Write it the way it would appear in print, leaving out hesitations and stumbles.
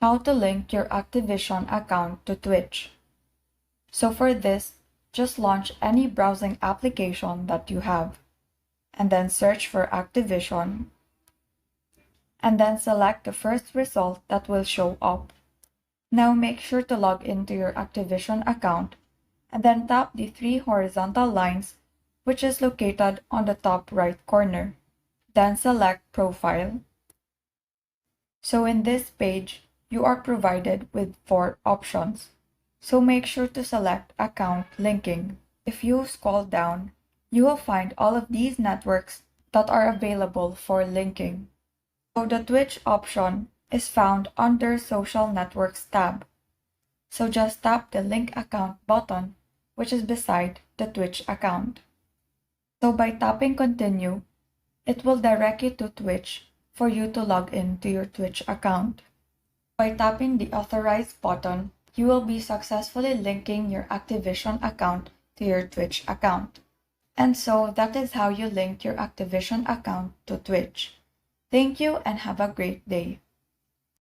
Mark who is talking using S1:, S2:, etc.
S1: How to link your Activision account to Twitch. So for this, just launch any browsing application that you have, and then search for Activision, and then select the first result that will show up. Now make sure to log into your Activision account, and then tap the three horizontal lines which is located on the top right corner. Then select Profile. So in this page, you are provided with 4 options. So make sure to select Account Linking. If you scroll down, you will find all of these networks that are available for linking. So the Twitch option is found under Social Networks tab. So just tap the Link Account button, which is beside the Twitch account. So by tapping Continue, it will direct you to Twitch for you to log in to your Twitch account. By tapping the Authorize button, you will be successfully linking your Activision account to your Twitch account. And so that is how you link your Activision account to Twitch. Thank you and have a great day.